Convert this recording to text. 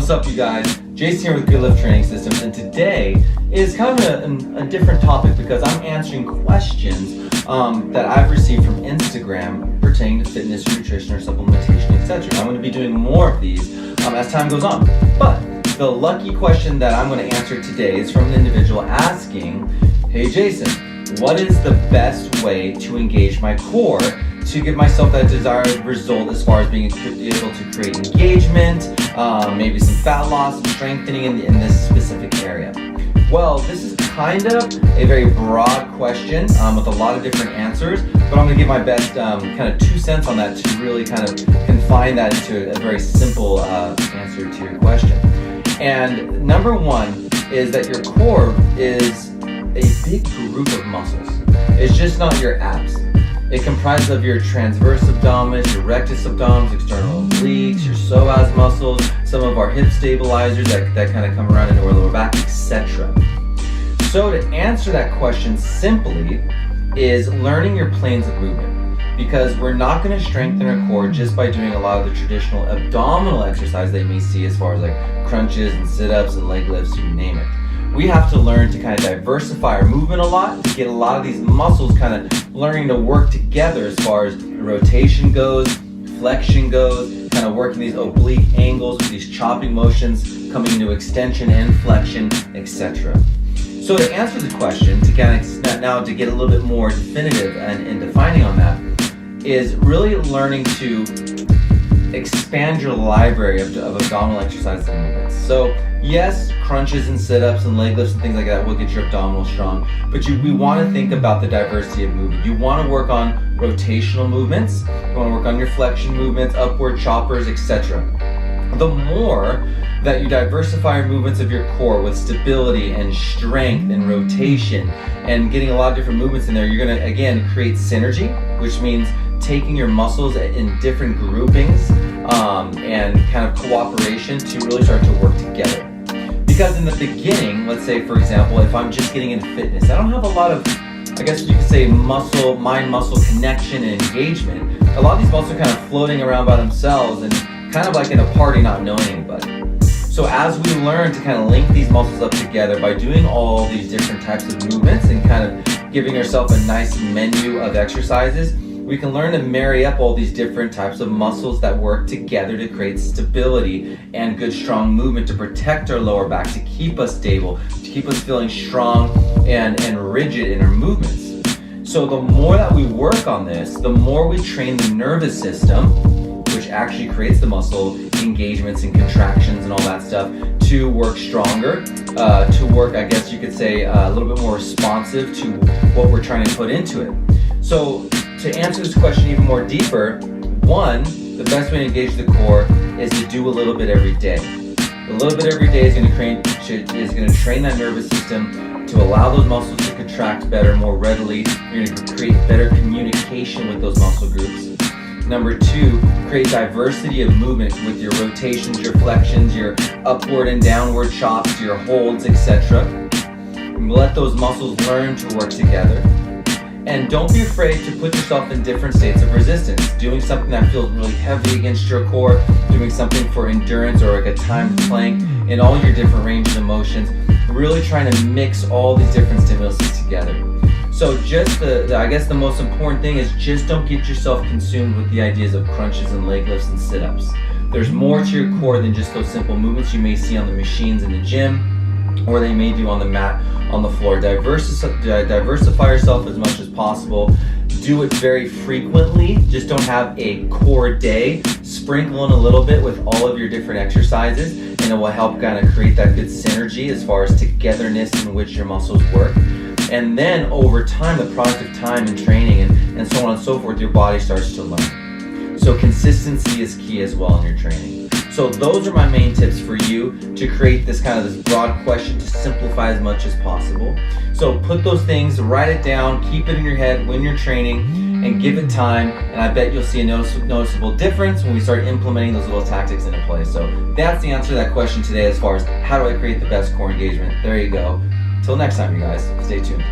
What's up, you guys? Jason here with Good Lift Training Systems, and today is kind of a different topic because I'm answering questions that I've received from Instagram pertaining to fitness, nutrition, or supplementation, etc. I'm going to be doing more of these as time goes on. But the lucky question that I'm going to answer today is from an individual asking, "Hey Jason, what is the best way to engage my core to give myself that desired result as far as being able to create engagement, maybe some fat loss and strengthening in this specific area?" Well, this is kind of a very broad question with a lot of different answers, but I'm going to give my best kind of 2 cents on that to really kind of confine that into a very simple answer to your question. And number one is that your core is a big group of muscles. It's just not your abs. It comprises of your transverse abdominis, your rectus abdominis, external obliques, your psoas muscles, some of our hip stabilizers that kind of come around into our lower back, etc. So to answer that question simply is learning your planes of movement, because we're not going to strengthen our core just by doing a lot of the traditional abdominal exercise that you may see as far as like crunches and sit-ups and leg lifts, you name it. We have to learn to kind of diversify our movement a lot, to get a lot of these muscles kind of learning to work together as far as rotation goes, flexion goes, kind of working these oblique angles with these chopping motions, coming into extension and flexion, etc. So to answer the question, to kind of now to get a little bit more definitive and defining on that, is really learning to expand your library of abdominal exercises and movements. So yes, crunches and sit-ups and leg lifts and things like that will get your abdominals strong, but we want to think about the diversity of movement. You want to work on rotational movements, you want to work on your flexion movements, upward choppers, etc. The more that you diversify your movements of your core with stability and strength and rotation and getting a lot of different movements in there, you're going to again create synergy, which means taking your muscles in different groupings and kind of cooperation to really start to work together. Because in the beginning, let's say for example, if I'm just getting into fitness, I don't have a lot of, I guess you could say, mind-muscle connection and engagement. A lot of these muscles are kind of floating around by themselves and kind of like in a party not knowing anybody. So as we learn to kind of link these muscles up together by doing all these different types of movements and kind of giving ourselves a nice menu of exercises, we can learn to marry up all these different types of muscles that work together to create stability and good strong movement to protect our lower back, to keep us stable, to keep us feeling strong and rigid in our movements. So the more that we work on this, the more we train the nervous system, which actually creates the muscle engagements and contractions and all that stuff, to work stronger, to work, I guess you could say, a little bit more responsive to what we're trying to put into it. So to answer this question even more deeper, one, the best way to engage the core is to do a little bit every day. A little bit every day is going to train that nervous system to allow those muscles to contract better, more readily. You're going to create better communication with those muscle groups. Number two, create diversity of movement with your rotations, your flexions, your upward and downward chops, your holds, etc. Let those muscles learn to work together. And don't be afraid to put yourself in different states of resistance. Doing something that feels really heavy against your core, doing something for endurance or like a timed plank in all your different ranges of motions, really trying to mix all these different stimuluses together. So just I guess the most important thing is just don't get yourself consumed with the ideas of crunches and leg lifts and sit-ups. There's more to your core than just those simple movements you may see on the machines in the gym or they may do on the mat on the floor. Diversify yourself as much as possible. Do it very frequently. Just don't have a core day. Sprinkle in a little bit with all of your different exercises, and it will help kind of create that good synergy as far as togetherness in which your muscles work. And then over time, the product of time and training and so on and so forth, your body starts to learn. So consistency is key as well in your training. So those are my main tips for you to create this broad question, to simplify as much as possible. So put those things, write it down, keep it in your head when you're training, and give it time, and I bet you'll see a noticeable difference when we start implementing those little tactics into play. So that's the answer to that question today as far as how do I create the best core engagement. There you go. Till next time, you guys, stay tuned.